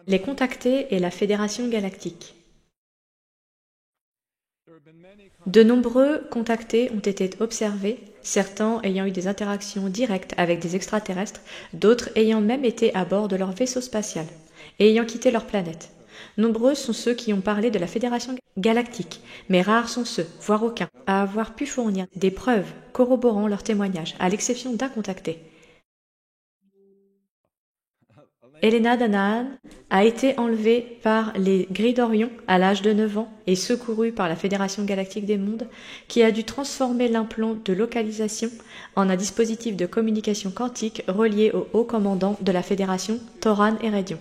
Les contactés et la Fédération galactique. De nombreux contactés ont été observés, certains ayant eu des interactions directes avec des extraterrestres, d'autres ayant même été à bord de leur vaisseau spatial et ayant quitté leur planète. Nombreux sont ceux qui ont parlé de la Fédération galactique, mais rares sont ceux, voire aucun, à avoir pu fournir des preuves corroborant leur témoignage, à l'exception d'un contacté. Elena Danaan a été enlevée par les Gris d'Orion à l'âge de 9 ans et secourue par la Fédération galactique des mondes, qui a dû transformer l'implant de localisation en un dispositif de communication quantique relié au haut commandant de la Fédération, Toran Erédion.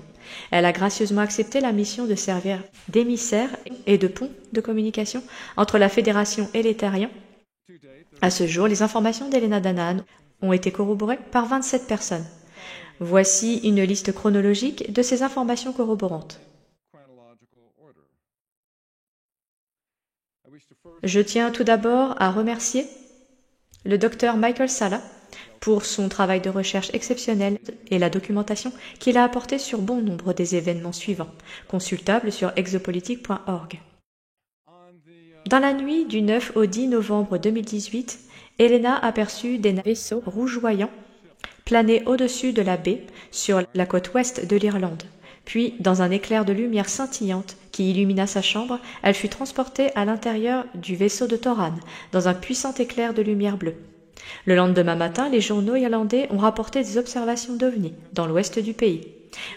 Elle a gracieusement accepté la mission de servir d'émissaire et de pont de communication entre la Fédération et les Terriens. À ce jour, les informations d'Elena Danaan ont été corroborées par 27 personnes. Voici une liste chronologique de ces informations corroborantes. Je tiens tout d'abord à remercier le Dr Michael Salla pour son travail de recherche exceptionnel et la documentation qu'il a apportée sur bon nombre des événements suivants, consultables sur exopolitique.org. Dans la nuit du 9 au 10 novembre 2018, Elena aperçut des vaisseaux rougeoyants planer au-dessus de la baie sur la côte ouest de l'Irlande. Puis, dans un éclair de lumière scintillante qui illumina sa chambre, elle fut transportée à l'intérieur du vaisseau de Toran, dans un puissant éclair de lumière bleue. Le lendemain matin, les journaux irlandais ont rapporté des observations d'OVNI dans l'ouest du pays.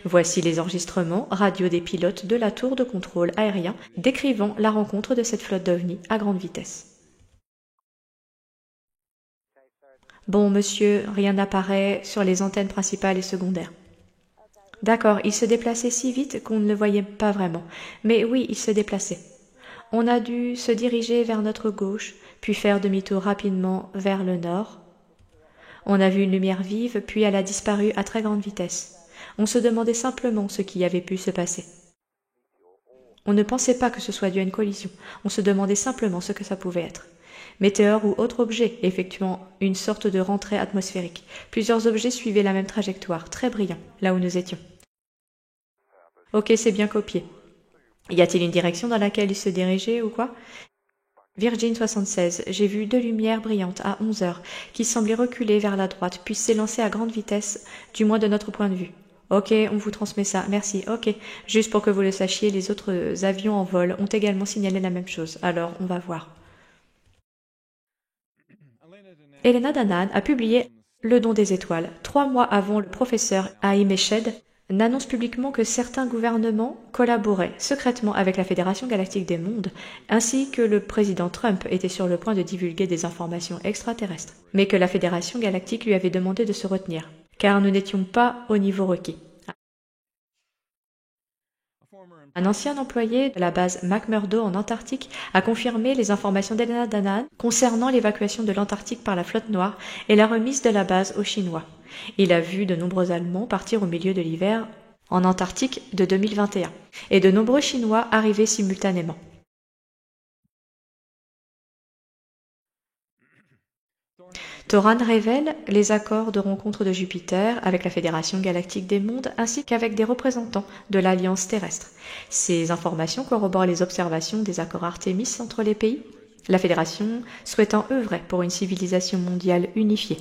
Voici les enregistrements radio des pilotes de la tour de contrôle aérien décrivant la rencontre de cette flotte d'OVNI à grande vitesse. Bon, monsieur, rien n'apparaît sur les antennes principales et secondaires. D'accord, il se déplaçait si vite qu'on ne le voyait pas vraiment. Mais oui, il se déplaçait. On a dû se diriger vers notre gauche, puis faire demi-tour rapidement vers le nord. On a vu une lumière vive, puis elle a disparu à très grande vitesse. On se demandait simplement ce qui avait pu se passer. On ne pensait pas que ce soit dû à une collision. On se demandait simplement ce que ça pouvait être. Météore ou autre objet effectuant une sorte de rentrée atmosphérique. Plusieurs objets suivaient la même trajectoire, très brillants, là où nous étions. Ok, c'est bien copié. Y a-t-il une direction dans laquelle il se dirigeait ou quoi? Virgin 76, j'ai vu deux lumières brillantes à 11 heures qui semblaient reculer vers la droite puis s'élancer à grande vitesse, du moins de notre point de vue. Ok, on vous transmet ça, merci, ok. Juste pour que vous le sachiez, les autres avions en vol ont également signalé la même chose, alors on va voir. Elena Danaan a publié Le Don des étoiles. 3 mois avant, le professeur Haïm Eshed n'annonce publiquement que certains gouvernements collaboraient secrètement avec la Fédération galactique des mondes, ainsi que le président Trump était sur le point de divulguer des informations extraterrestres, mais que la Fédération galactique lui avait demandé de se retenir, car nous n'étions pas au niveau requis. Un ancien employé de la base McMurdo en Antarctique a confirmé les informations d'Elena Danaan concernant l'évacuation de l'Antarctique par la flotte noire et la remise de la base aux Chinois. Il a vu de nombreux Allemands partir au milieu de l'hiver en Antarctique de 2021 et de nombreux Chinois arriver simultanément. Toran révèle les accords de rencontre de Jupiter avec la Fédération galactique des mondes ainsi qu'avec des représentants de l'Alliance terrestre. Ces informations corroborent les observations des accords Artemis entre les pays, la Fédération souhaitant œuvrer pour une civilisation mondiale unifiée.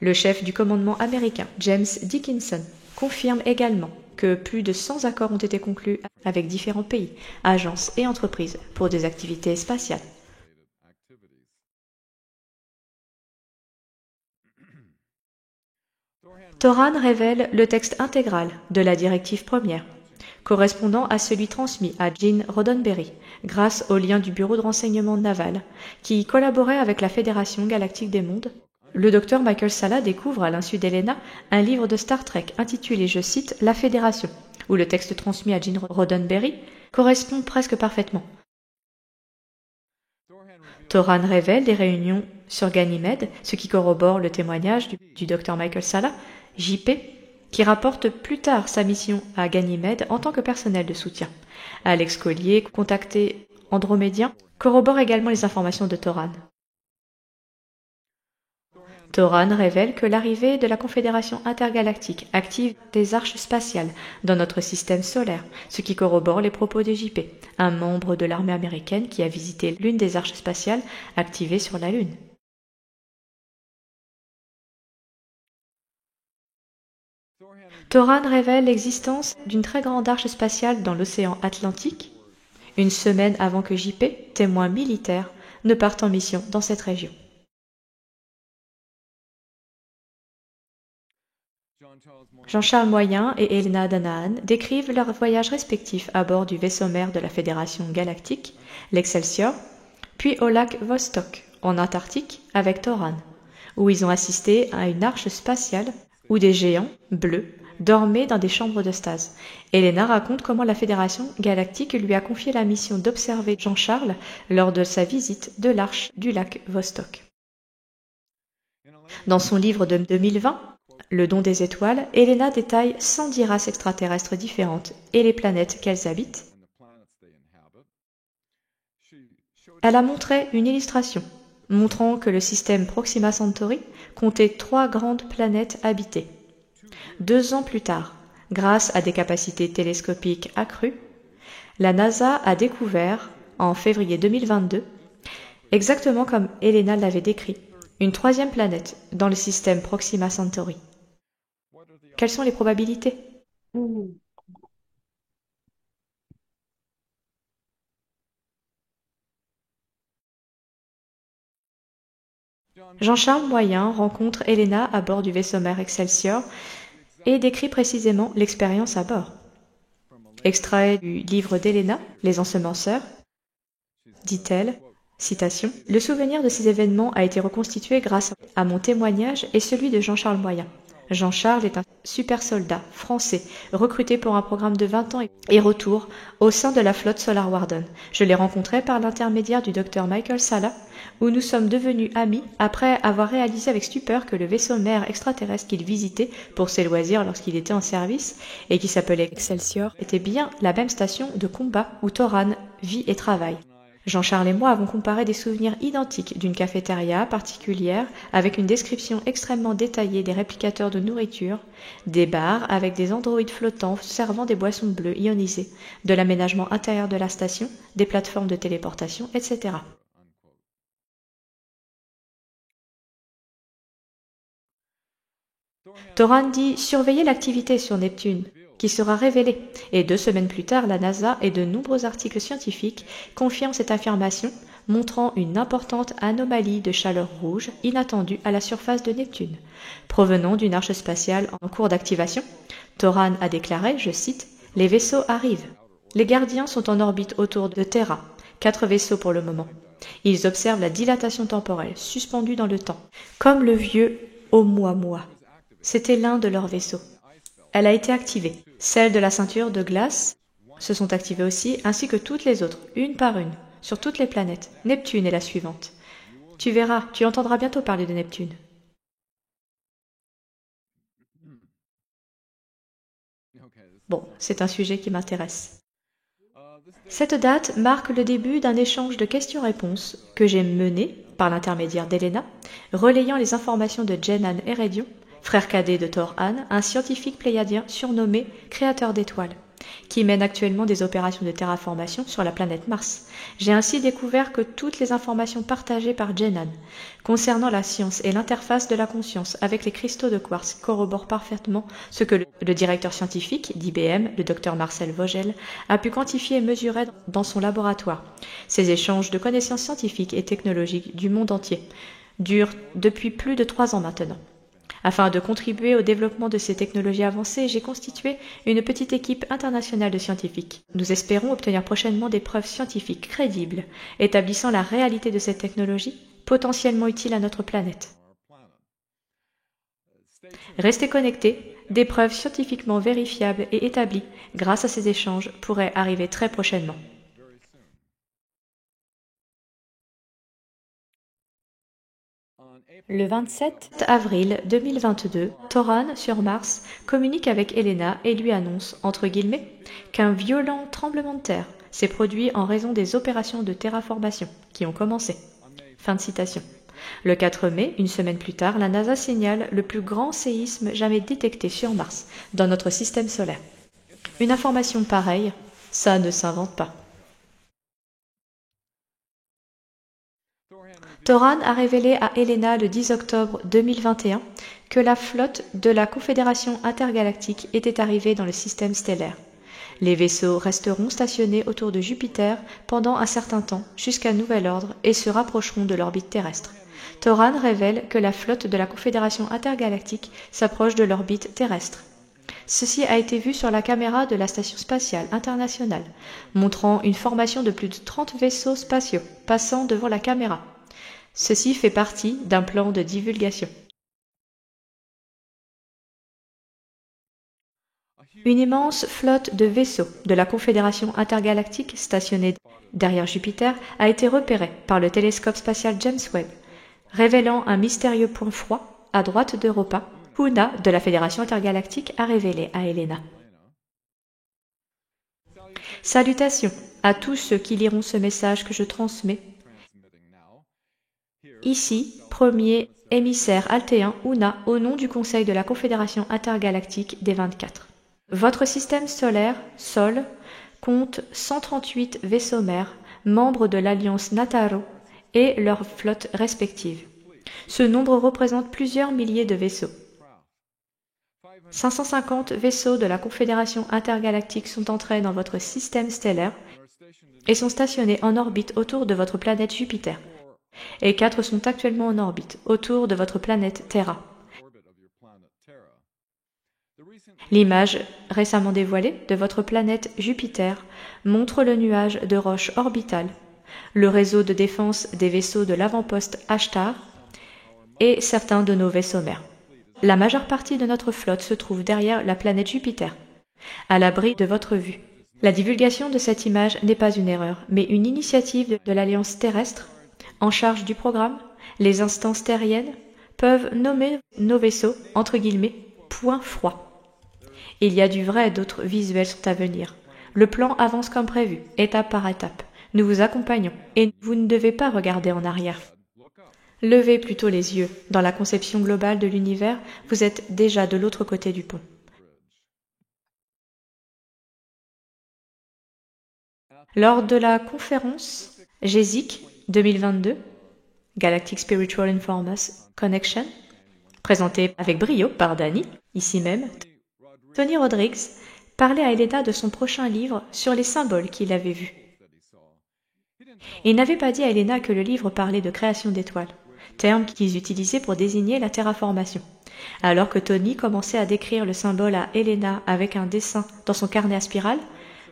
Le chef du commandement américain, James Dickinson, confirme également que plus de 100 accords ont été conclus avec différents pays, agences et entreprises pour des activités spatiales. Toran révèle le texte intégral de la directive première, correspondant à celui transmis à Gene Roddenberry grâce au lien du Bureau de renseignement naval, qui collaborait avec la Fédération galactique des mondes. Le Dr Michael Salla découvre, à l'insu d'Elena, un livre de Star Trek intitulé, je cite, « La Fédération », où le texte transmis à Gene Roddenberry correspond presque parfaitement. Toran révèle des réunions sur Ganymède, ce qui corrobore le témoignage du Dr Michael Salla, JP, qui rapporte plus tard sa mission à Ganymède en tant que personnel de soutien. Alex Collier, contacté andromédien, corrobore également les informations de Toran. Toran révèle que l'arrivée de la Confédération intergalactique active des arches spatiales dans notre système solaire, ce qui corrobore les propos de JP, un membre de l'armée américaine qui a visité l'une des arches spatiales activées sur la Lune. Toran révèle l'existence d'une très grande arche spatiale dans l'océan Atlantique, une semaine avant que JP, témoin militaire, ne parte en mission dans cette région. Jean-Charles Moyen et Elena Danaan décrivent leurs voyages respectifs à bord du vaisseau-mère de la Fédération galactique, l'Excelsior, puis au lac Vostok, en Antarctique, avec Toran, où ils ont assisté à une arche spatiale où des géants, bleus, dormaient dans des chambres de stase. Elena raconte comment la Fédération galactique lui a confié la mission d'observer Jean-Charles lors de sa visite de l'arche du lac Vostok. Dans son livre de 2020, Le don des étoiles, Elena détaille 110 races extraterrestres différentes et les planètes qu'elles habitent. Elle a montré une illustration montrant que le système Proxima Centauri comptait 3 grandes planètes habitées. 2 ans plus tard, grâce à des capacités télescopiques accrues, la NASA a découvert, en février 2022, exactement comme Elena l'avait décrit, une 3e planète dans le système Proxima Centauri. Quelles sont les probabilités? Jean-Charles Moyen rencontre Elena à bord du vaisseau-mère Excelsior et décrit précisément l'expérience à bord. Extrait du livre d'Elena, Les ensemenceurs, dit-elle, citation, « Le souvenir de ces événements a été reconstitué grâce à mon témoignage et celui de Jean-Charles Moyen. Jean-Charles est un super soldat français, recruté pour un programme de 20 ans et retour au sein de la flotte Solar Warden. Je l'ai rencontré par l'intermédiaire du docteur Michael Salla, où nous sommes devenus amis après avoir réalisé avec stupeur que le vaisseau-mère extraterrestre qu'il visitait pour ses loisirs lorsqu'il était en service et qui s'appelait Excelsior était bien la même station de combat où Toran vit et travaille. Jean-Charles et moi avons comparé des souvenirs identiques d'une cafétéria particulière avec une description extrêmement détaillée des réplicateurs de nourriture, des bars avec des androïdes flottants servant des boissons bleues ionisées, de l'aménagement intérieur de la station, des plateformes de téléportation, etc. Toran dit surveiller l'activité sur Neptune, qui sera révélée, et 2 semaines plus tard, la NASA et de nombreux articles scientifiques confirment cette affirmation, montrant une importante anomalie de chaleur rouge inattendue à la surface de Neptune, provenant d'une arche spatiale en cours d'activation. Toran a déclaré, je cite, « Les vaisseaux arrivent. Les gardiens sont en orbite autour de Terra, 4 vaisseaux pour le moment. Ils observent la dilatation temporelle, suspendue dans le temps, comme le vieux Oumuamua. C'était l'un de leurs vaisseaux. Elle a été activée. Celles de la ceinture de glace se sont activées aussi, ainsi que toutes les autres, une par une, sur toutes les planètes. Neptune est la suivante. Tu verras, tu entendras bientôt parler de Neptune. » Bon, c'est un sujet qui m'intéresse. Cette date marque le début d'un échange de questions-réponses que j'ai mené, par l'intermédiaire d'Elena, relayant les informations de Jenan Eredion, frère cadet de Tor-Han, un scientifique pléiadien surnommé créateur d'étoiles, qui mène actuellement des opérations de terraformation sur la planète Mars. J'ai ainsi découvert que toutes les informations partagées par Jenan concernant la science et l'interface de la conscience avec les cristaux de quartz corroborent parfaitement ce que le directeur scientifique d'IBM, le Dr Marcel Vogel, a pu quantifier et mesurer dans son laboratoire. Ces échanges de connaissances scientifiques et technologiques du monde entier durent depuis plus de 3 ans maintenant. Afin de contribuer au développement de ces technologies avancées, j'ai constitué une petite équipe internationale de scientifiques. Nous espérons obtenir prochainement des preuves scientifiques crédibles établissant la réalité de cette technologie, potentiellement utile à notre planète. Restez connectés, des preuves scientifiquement vérifiables et établies grâce à ces échanges pourraient arriver très prochainement. Le 27 avril 2022, Toran, sur Mars, communique avec Elena et lui annonce, entre guillemets, qu'un violent tremblement de terre s'est produit en raison des opérations de terraformation qui ont commencé. Fin de citation. Le 4 mai, une semaine plus tard, la NASA signale le plus grand séisme jamais détecté sur Mars, dans notre système solaire. Une information pareille, ça ne s'invente pas. Toran a révélé à Helena le 10 octobre 2021 que la flotte de la Confédération intergalactique était arrivée dans le système stellaire. Les vaisseaux resteront stationnés autour de Jupiter pendant un certain temps, jusqu'à nouvel ordre, et se rapprocheront de l'orbite terrestre. Toran révèle que la flotte de la Confédération intergalactique s'approche de l'orbite terrestre. Ceci a été vu sur la caméra de la Station spatiale internationale, montrant une formation de plus de 30 vaisseaux spatiaux passant devant la caméra. Ceci fait partie d'un plan de divulgation. Une immense flotte de vaisseaux de la Confédération intergalactique stationnée derrière Jupiter a été repérée par le télescope spatial James Webb, révélant un mystérieux point froid à droite d'Europa. Una de la Fédération intergalactique a révélé à Helena. Salutations à tous ceux qui liront ce message que je transmets. Ici, premier émissaire altéen Una au nom du Conseil de la Confédération intergalactique des 24. Votre système solaire, Sol, compte 138 vaisseaux mères, membres de l'Alliance Nataro et leurs flottes respectives. Ce nombre représente plusieurs milliers de vaisseaux. 550 vaisseaux de la Confédération intergalactique sont entrés dans votre système stellaire et sont stationnés en orbite autour de votre planète Jupiter. Et 4 sont actuellement en orbite autour de votre planète Terra. L'image récemment dévoilée de votre planète Jupiter montre le nuage de roches orbitales, le réseau de défense des vaisseaux de l'avant-poste Ashtar et certains de nos vaisseaux mères. La majeure partie de notre flotte se trouve derrière la planète Jupiter, à l'abri de votre vue. La divulgation de cette image n'est pas une erreur, mais une initiative de l'Alliance terrestre en charge du programme. Les instances terriennes peuvent nommer nos vaisseaux, entre guillemets, points froids. Il y a du vrai, d'autres visuels sont à venir. Le plan avance comme prévu, étape par étape. Nous vous accompagnons et vous ne devez pas regarder en arrière. Levez plutôt les yeux. Dans la conception globale de l'univers, vous êtes déjà de l'autre côté du pont. Lors de la conférence GESIC 2022, Galactic Spiritual Informers Connection, présentée avec brio par Danny, ici même, Tony Rodrigues parlait à Helena de son prochain livre sur les symboles qu'il avait vus. Il n'avait pas dit à Helena que le livre parlait de création d'étoiles, terme qu'ils utilisaient pour désigner la terraformation. Alors que Tony commençait à décrire le symbole à Helena avec un dessin dans son carnet à spirale,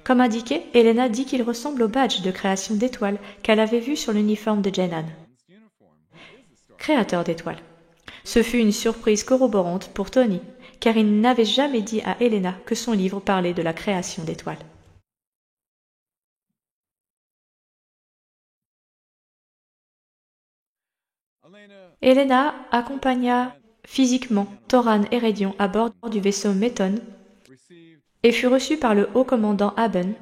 comme indiqué, Helena dit qu'il ressemble au badge de création d'étoiles qu'elle avait vu sur l'uniforme de Jenan, créateur d'étoiles. Ce fut une surprise corroborante pour Tony, car il n'avait jamais dit à Helena que son livre parlait de la création d'étoiles. Helena accompagna physiquement Toran et Redion à bord du vaisseau Meton et fut reçue par le haut commandant Aben.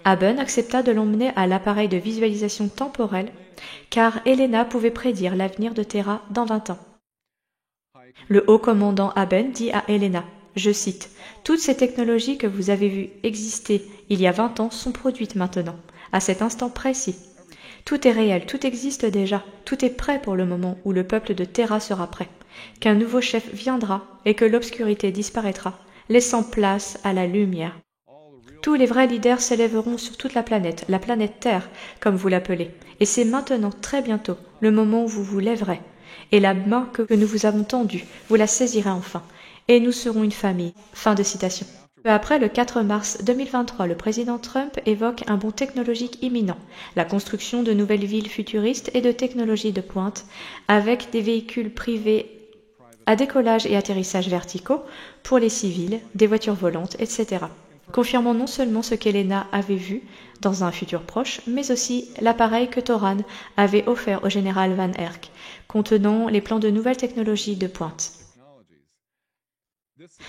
Aben accepta de l'emmener à l'appareil de visualisation temporelle, car Helena pouvait prédire l'avenir de Terra dans 20 ans. Le haut commandant Aben dit à Helena, je cite, « Toutes ces technologies que vous avez vues exister il y a 20 ans sont produites maintenant, à cet instant précis. Tout est réel, tout existe déjà, tout est prêt pour le moment où le peuple de Terra sera prêt, qu'un nouveau chef viendra et que l'obscurité disparaîtra, laissant place à la lumière. Tous les vrais leaders s'élèveront sur toute la planète Terre, comme vous l'appelez, et c'est maintenant, très bientôt, le moment où vous vous lèverez, et la main que nous vous avons tendue, vous la saisirez enfin, et nous serons une famille. » Fin de citation. Peu après, le 4 mars 2023, le président Trump évoque un bond technologique imminent, la construction de nouvelles villes futuristes et de technologies de pointe, avec des véhicules privés à décollage et atterrissage verticaux pour les civils, des voitures volantes, etc. Confirmant non seulement ce qu'Helena avait vu dans un futur proche, mais aussi l'appareil que Toran avait offert au général Van Herk, contenant les plans de nouvelles technologies de pointe.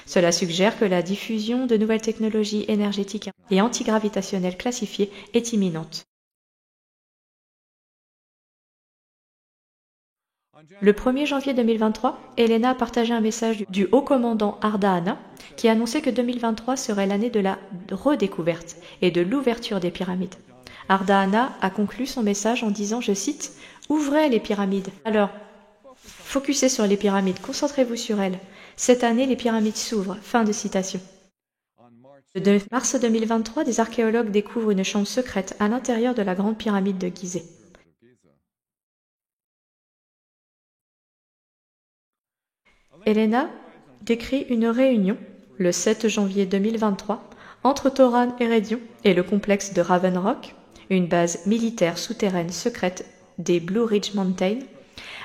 Cela suggère que la diffusion de nouvelles technologies énergétiques et antigravitationnelles classifiées est imminente. Le 1er janvier 2023, Helena a partagé un message du haut commandant Ardahana qui annonçait que 2023 serait l'année de la redécouverte et de l'ouverture des pyramides. Ardahana a conclu son message en disant, je cite, « Ouvrez les pyramides ». Alors, focussez sur les pyramides, concentrez-vous sur elles. Cette année, les pyramides s'ouvrent. Fin de citation. Le 2 mars 2023, des archéologues découvrent une chambre secrète à l'intérieur de la grande pyramide de Gizeh. Helena décrit une réunion, le 7 janvier 2023, entre Toran Ereğlion et le complexe de Raven Rock, une base militaire souterraine secrète des Blue Ridge Mountains,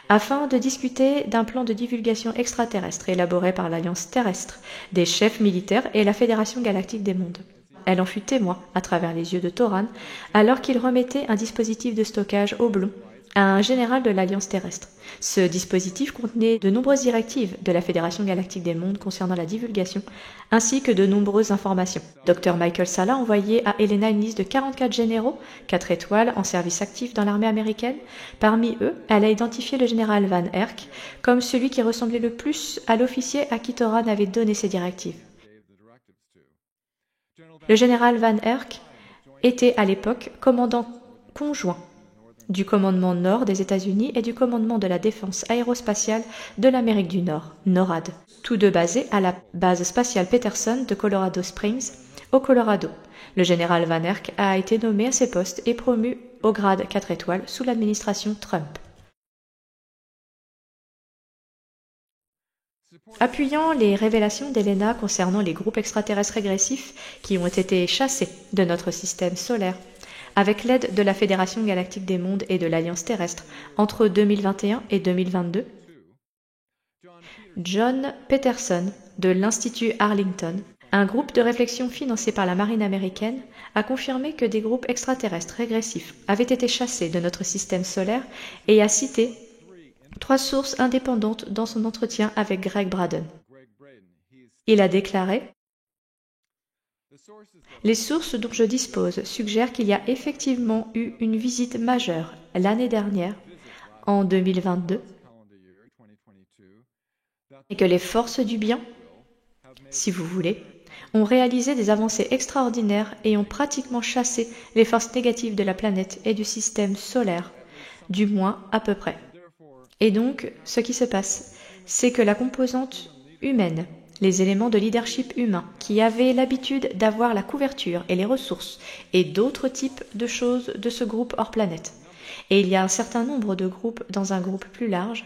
afin de discuter d'un plan de divulgation extraterrestre élaboré par l'Alliance terrestre, des chefs militaires et la Fédération galactique des mondes. Elle en fut témoin, à travers les yeux de Toran, alors qu'il remettait un dispositif de stockage oblong à un général de l'Alliance terrestre. Ce dispositif contenait de nombreuses directives de la Fédération galactique des mondes concernant la divulgation, ainsi que de nombreuses informations. Dr Michael Salla a envoyé à Helena une liste de 44 généraux, 4 étoiles en service actif dans l'armée américaine. Parmi eux, elle a identifié le général Van Herk comme celui qui ressemblait le plus à l'officier à qui Toran avait donné ses directives. Le général Van Herk était à l'époque commandant conjoint du commandement Nord des États-Unis et du commandement de la défense aérospatiale de l'Amérique du Nord, NORAD, tous deux basés à la base spatiale Peterson de Colorado Springs, au Colorado. Le général Van Herk a été nommé à ces postes et promu au grade 4 étoiles sous l'administration Trump. Appuyant les révélations d'Helena concernant les groupes extraterrestres régressifs qui ont été chassés de notre système solaire, avec l'aide de la Fédération galactique des mondes et de l'Alliance terrestre entre 2021 et 2022, John Peterson de l'Institut Arlington, un groupe de réflexion financé par la marine américaine, a confirmé que des groupes extraterrestres régressifs avaient été chassés de notre système solaire et a cité 3 sources indépendantes dans son entretien avec Greg Braden. Il a déclaré « Les sources dont je dispose suggèrent qu'il y a effectivement eu une visite majeure l'année dernière, en 2022, et que les forces du bien, si vous voulez, ont réalisé des avancées extraordinaires et ont pratiquement chassé les forces négatives de la planète et du système solaire, du moins à peu près. Et donc, ce qui se passe, c'est que la composante humaine, les éléments de leadership humain qui avaient l'habitude d'avoir la couverture et les ressources et d'autres types de choses de ce groupe hors planète. Et il y a un certain nombre de groupes dans un groupe plus large.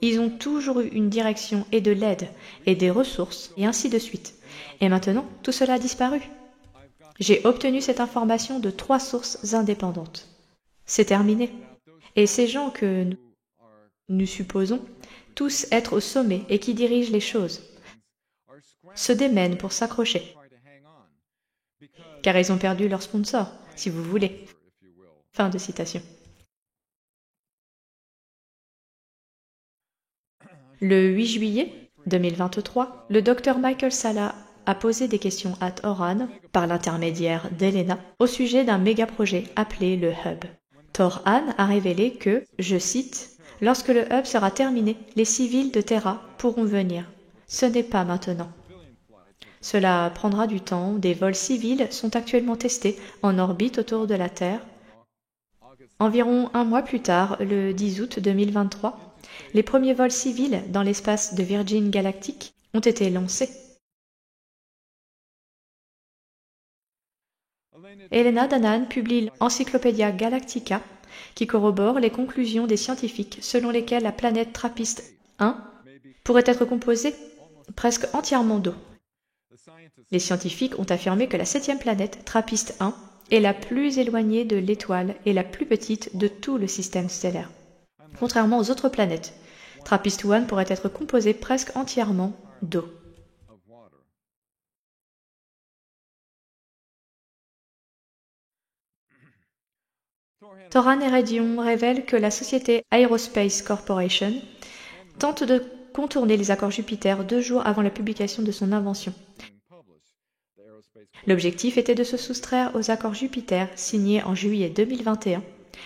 Ils ont toujours eu une direction et de l'aide et des ressources et ainsi de suite. Et maintenant, tout cela a disparu. J'ai obtenu cette information de 3 sources indépendantes. C'est terminé. Et ces gens que nous supposons tous être au sommet et qui dirigent les choses se démènent pour s'accrocher, car ils ont perdu leur sponsor, si vous voulez. Fin de citation. Le 8 juillet 2023, le Dr Michael Salla a posé des questions à Toran, par l'intermédiaire d'Helena, au sujet d'un méga-projet appelé le Hub. Toran a révélé que, je cite, « Lorsque le Hub sera terminé, les civils de Terra pourront venir. Ce n'est pas maintenant. Cela prendra du temps, des vols civils sont actuellement testés en orbite autour de la Terre. Environ 1 mois plus tard, le 10 août 2023, les premiers vols civils dans l'espace de Virgin Galactic ont été lancés. Helena Danaan publie l'Encyclopædia Galactica qui corrobore les conclusions des scientifiques selon lesquelles la planète Trappist 1 pourrait être composée presque entièrement d'eau. Les scientifiques ont affirmé que la 7e planète, Trappist 1, est la plus éloignée de l'étoile et la plus petite de tout le système stellaire. Contrairement aux autres planètes, Trappist 1 pourrait être composée presque entièrement d'eau. Toran Ereğlion révèle que la société Aerospace Corporation tente de contourner les accords Jupiter 2 jours avant la publication de son invention. L'objectif était de se soustraire aux accords Jupiter signés en juillet 2021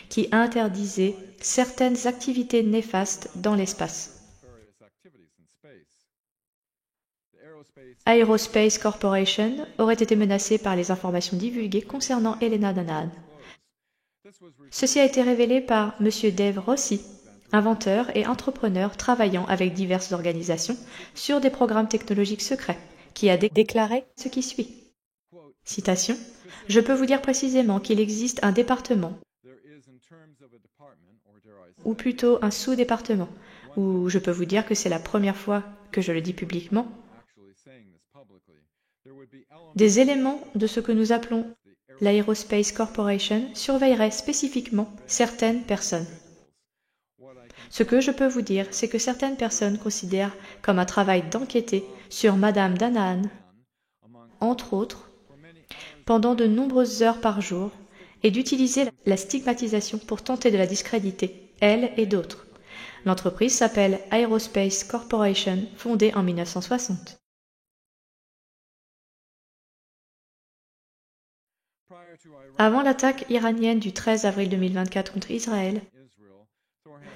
qui interdisait certaines activités néfastes dans l'espace. Aerospace Corporation aurait été menacée par les informations divulguées concernant Elena Danaan. Ceci a été révélé par M. Dave Rossi, inventeur et entrepreneur travaillant avec diverses organisations sur des programmes technologiques secrets, qui a déclaré ce qui suit. Citation. « Je peux vous dire précisément qu'il existe un département, ou plutôt un sous-département, ou je peux vous dire que c'est la première fois que je le dis publiquement, des éléments de ce que nous appelons l'Aerospace Corporation surveilleraient spécifiquement certaines personnes. Ce que je peux vous dire, c'est que certaines personnes considèrent comme un travail d'enquêter sur Madame Danaan, entre autres, pendant de nombreuses heures par jour, et d'utiliser la stigmatisation pour tenter de la discréditer, elle et d'autres. L'entreprise s'appelle Aerospace Corporation, fondée en 1960. Avant l'attaque iranienne du 13 avril 2024 contre Israël,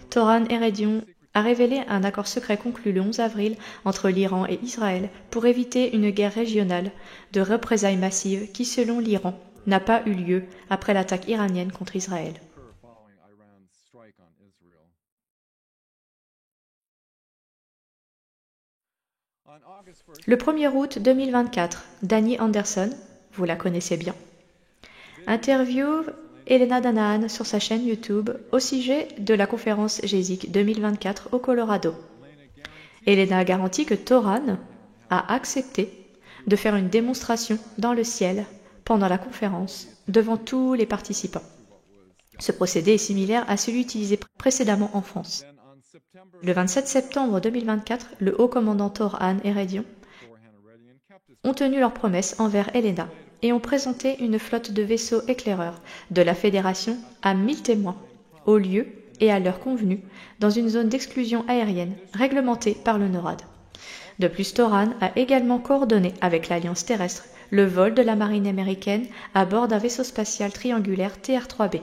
Toran Eredyon a révélé un accord secret conclu le 11 avril entre l'Iran et Israël pour éviter une guerre régionale de représailles massives qui, selon l'Iran, n'a pas eu lieu après l'attaque iranienne contre Israël. Le 1er août 2024, Danny Anderson, vous la connaissez bien, interviewe Elena Danaan sur sa chaîne YouTube au sujet de la conférence GESIC 2024 au Colorado. Elena garantit que Toran a accepté de faire une démonstration dans le ciel pendant la conférence devant tous les participants. Ce procédé est similaire à celui utilisé précédemment en France. Le 27 septembre 2024, le haut commandant Toran Eredyon ont tenu leur promesse envers Elena et ont présenté une flotte de vaisseaux éclaireurs de la Fédération à 1000 témoins, au lieu et à l'heure convenue, dans une zone d'exclusion aérienne réglementée par le NORAD. De plus, Toran a également coordonné avec l'Alliance terrestre le vol de la marine américaine à bord d'un vaisseau spatial triangulaire TR-3B.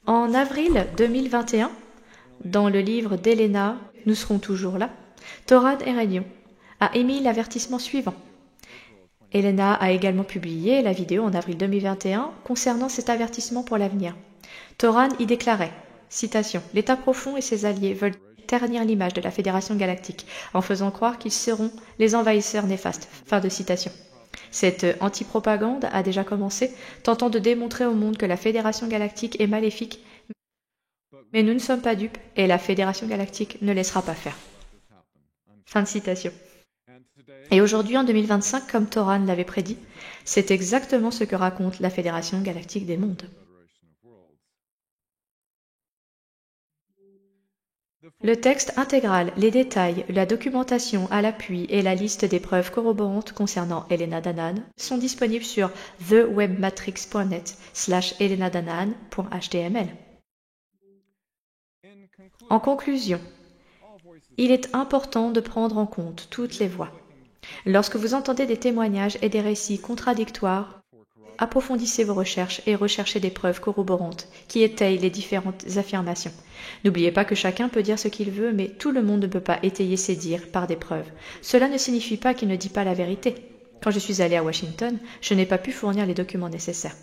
En avril 2021, dans le livre d'Elena « Nous serons toujours là », Toran Eredyon a émis l'avertissement suivant. Elena a également publié la vidéo en avril 2021 concernant cet avertissement pour l'avenir. Toran y déclarait, citation, « L'État profond et ses alliés veulent ternir l'image de la Fédération galactique en faisant croire qu'ils seront les envahisseurs néfastes. » Fin de citation. Cette anti-propagande a déjà commencé, tentant de démontrer au monde que la Fédération galactique est maléfique. Mais nous ne sommes pas dupes et la Fédération galactique ne laissera pas faire. Fin de citation. Et aujourd'hui, en 2025, comme Toran l'avait prédit, c'est exactement ce que raconte la Fédération galactique des mondes. Le texte intégral, les détails, la documentation à l'appui et la liste des preuves corroborantes concernant Elena Danaan sont disponibles sur thewebmatrix.net/elenadanaan.html. En conclusion, il est important de prendre en compte toutes les voix. Lorsque vous entendez des témoignages et des récits contradictoires, approfondissez vos recherches et recherchez des preuves corroborantes qui étayent les différentes affirmations. N'oubliez pas que chacun peut dire ce qu'il veut, mais tout le monde ne peut pas étayer ses dires par des preuves. Cela ne signifie pas qu'il ne dit pas la vérité. Quand je suis allée à Washington, je n'ai pas pu fournir les documents nécessaires.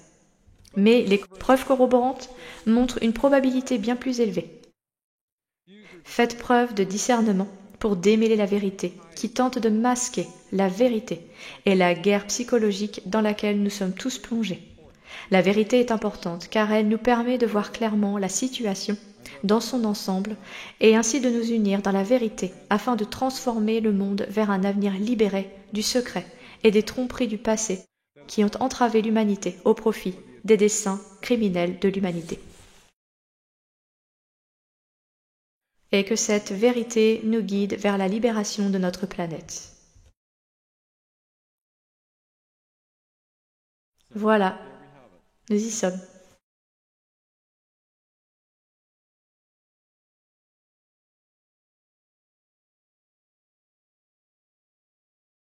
Mais les preuves corroborantes montrent une probabilité bien plus élevée. Faites preuve de discernement pour démêler la vérité, qui tente de masquer la vérité et la guerre psychologique dans laquelle nous sommes tous plongés. La vérité est importante car elle nous permet de voir clairement la situation dans son ensemble et ainsi de nous unir dans la vérité afin de transformer le monde vers un avenir libéré du secret et des tromperies du passé qui ont entravé l'humanité au profit des desseins criminels de l'humanité. Et que cette vérité nous guide vers la libération de notre planète. Voilà, nous y sommes.